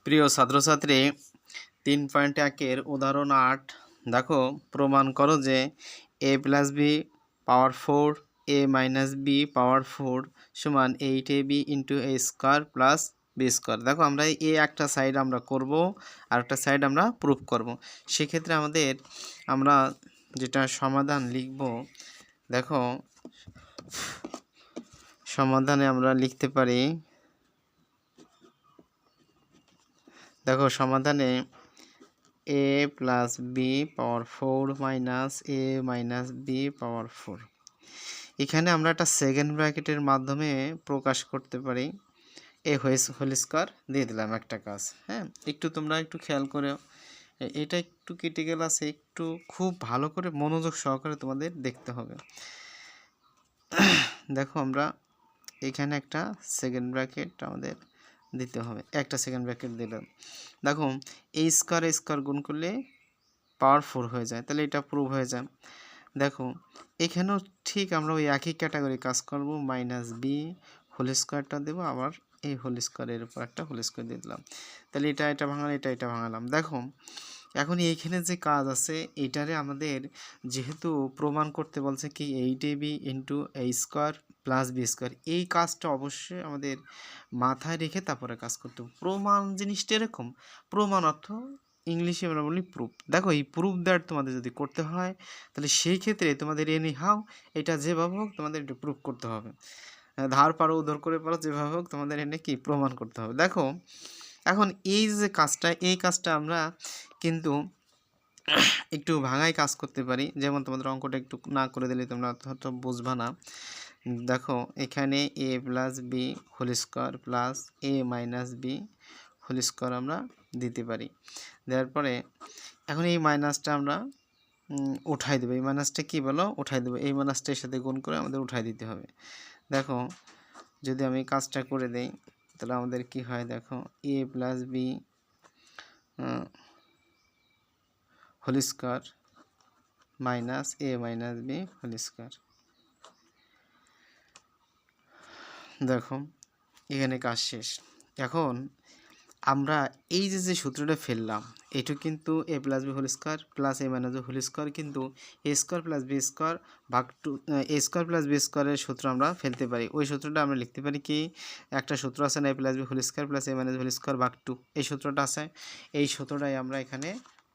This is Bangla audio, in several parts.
প্রিয় ছাত্রছাত্রী 3.1 উদাহরণ 8 দেখো প্রমাণ করো যে a plus b power 4 a minus b power 4 সমান 8ab into a square plus b square. দেখো আমরা এ একটা সাইড আমরা করব আর একটা সাইড আমরা প্রুফ করব। সেক্ষেত্রে আমরা যেটা সমাধান লিখব, দেখো সমাধানে আমরা লিখতে পারি, দেখো সমাধানে a plus b power 4 minus a minus b power 4 এখানে আমরা একটা সেকেন্ড ব্র্যাকেটের মাধ্যমে প্রকাশ করতে পারি। এ হোল স্কোয়ার দিয়ে দিলাম একটা কাজ। হ্যাঁ, তোমরা একটু খেয়াল করে, এটা একটু ক্রিটিক্যাল আছে, একটু খুব ভালো করে মনোযোগ সহকারে তোমাদের দেখতে হবে। দেখো আমরা এখানে একটা সেকেন্ড ব্র্যাকেট আমাদের দিতে হবে, একটা সেকেন্ড ব্র্যাকেট দিলাম। দেখো এই স্কোয়ার গুণ করলে পাওয়ার 4 হয়ে যায়, তাহলে এটা প্রুভ হয়ে যায়। দেখো এখানেও ঠিক আমরা ওই একই ক্যাটাগরি কাজ করব, মাইনাস বি হোল স্কোয়ারটা দেবো, আবার এই হোল স্কোয়ারের উপর একটা হোল স্কোয়ার দিয়ে দিলাম, তাহলে এটা ভাঙালাম, এটা ভাঙালাম। দেখো এখন এইখানে যে কাজ আছে এইটারে আমাদের যেহেতু প্রমাণ করতে বলছে কি 8ab ইন্টু এ স্কোয়ার প্লাস বি স্কোয়ার, এই কাজটা অবশ্যই আমাদের মাথায় রেখে তারপরে কাজ করতে হবে। প্রমাণ জিনিসটা এরকম, প্রমাণ অর্থ ইংলিশে আমরা বলি প্রুফ। দেখো এই প্রুফ দ্যাট তোমাদের যদি করতে হয় তাহলে সেই ক্ষেত্রে তোমাদের এনি হাও এটা যেভাবে হোক তোমাদের এটা প্রুফ করতে হবে, ধার পারো উধার করে পারো, যেভাবে হোক তোমাদের এনে কি প্রমাণ করতে হবে। দেখো এখন এই যে কাজটা, এই কাজটা আমরা কিন্তু একটু ভাঙায় কাজ করতে পারি। যেমন তোমাদের অঙ্কটা একটু না করে দিলে তোমরা হয়তো বুঝবা না। দেখো এখানে a plus b whole square plus a minus b whole square আমরা দিতে পারি। দেওয়ার পরে এখন এই মাইনাসটা আমরা উঠাই দেবো। এই মাইনাসটা কী বলো, উঠাই দেবো। এই মাইনাসটার সাথে গুণ করে আমাদের উঠাই দিতে হবে। দেখো যদি আমি কাজটা করে দেই তাহলে আমাদের কি হয়, দেখো a plus b whole square minus a minus b whole square. দেখো এখানে কাজ শেষ। এখন আমরা এই যে সূত্রটা ফেললাম, এটা কিন্তু a plus b whole square plus a minus b whole square কিন্তু a square plus b square ভাগ two a square plus b স্কোয়ারের সূত্র আমরা ফেলতে পারি। ওই সূত্রটা আমরা লিখতে পারি কি, একটা সূত্র আছে না, a plus b whole square plus a minus whole square ভাগ টু, এই সূত্রটা আছে, এই সূত্রটাই আমরা এখানে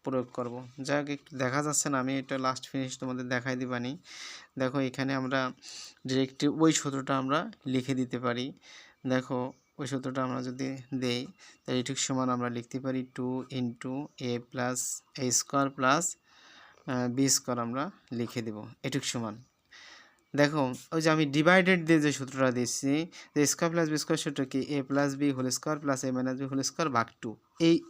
প্রয়োগ করব। যাই হোক একটু দেখা যাচ্ছে না, আমি এটা লাস্ট ফিনিশ তোমাদের দেখাই দিবানি। দেখো এখানে আমরা ডিরেক্ট ওই সূত্রটা আমরা লিখে দিতে পারি। দেখো ওই সূত্রটা আমরা যদি দেই তাহলে ঠিক সমান আমরা লিখতে পারি 2 into a plus A square plus b square আমরা লিখে দেব এটুক সমান। দেখো ওই যে আমি ডিভাইডেড দিয়ে যে সূত্রটা দিচ্ছি, যে স্কোয়ার প্লাস বি স্কোয়ার সূত্র কি a plus b whole square plus a minus b whole square ভাগ টু,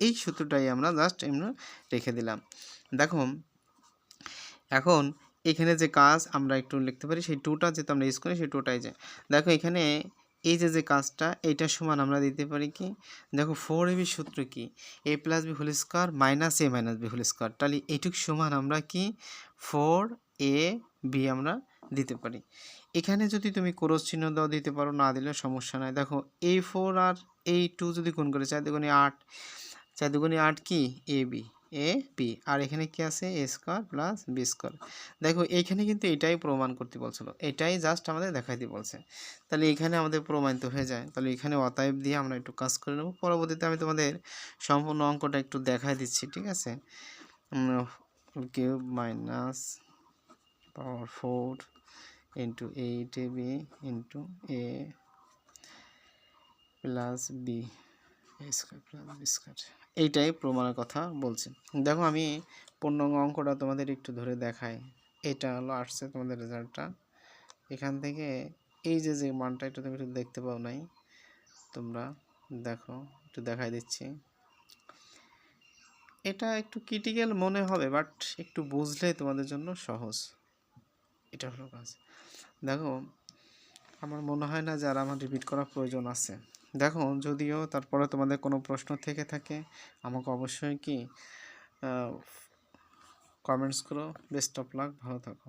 এই সূত্রটাই আমরা জাস্ট আমরা রেখে দিলাম। দেখো এখন এখানে যে কাজ আমরা একটু লিখতে পারি, সেই টুটা যেহেতু আমরা ইউজ করি সেই টুটাই যে, দেখো এখানে এই যে কাজটা এইটার সমান আমরা দিতে পারি কি, দেখো 4ab সূত্র কি a plus b whole square minus a minus b whole square, তাহলে এইটুক সমান আমরা কি 4ab আমরা দিতে পারি। এখানে যদি তুমি ক্রস চিহ্ন দাও দিতে পারো, না দিলে সমস্যা নাই। দেখো এই 4 আর এই 2 যদি গুণ করে 4 দুগুণে 8, 4 দুগুণে 8 কি এ বি, আর এখানে কি আছে এ স্কোয়ার প্লাস বি স্কোয়ার। দেখো এইখানে কিন্তু এটাই প্রমাণ করতে বলছিল, এটাই জাস্ট আমাদের দেখাইতে বলছে, তাহলে এখানে আমাদের প্রমাণিত হয়ে যায়। তাহলে এখানে অতএব দিয়ে আমরা একটু কাজ করে নেব, পরবর্তীতে আমি তোমাদের সম্পূর্ণ অঙ্কটা একটু দেখাই দিচ্ছি, ঠিক আছে। Cube minus power 4 into 8ab into a plus b square plus b square, এইটাই প্রমাণের কথা বলছি। দেখো আমি পূর্ণাঙ্গ অঙ্কটা তোমাদের একটু ধরে দেখাই। এটা হলো আসছে তোমাদের রেজাল্টটা, এখান থেকে এই যে মানটা এটা তুমি একটু দেখতে পাও নাই, তোমরা দেখো একটু দেখাই দিচ্ছি। এটা একটু ক্রিটিক্যাল মনে হবে, বাট একটু বুঝলে তোমাদের জন্য সহজ। এটা হলো কাজ। দেখো আমার মনে হয় না যে আর আমার রিপিট করার প্রয়োজন আছে। দেখো যদিও তারপরে তোমাদের কোনো প্রশ্ন থেকে থাকে আমাকে অবশ্যই কি কমেন্টস করো। বেস্ট অফ লাক, ভালো থাকো।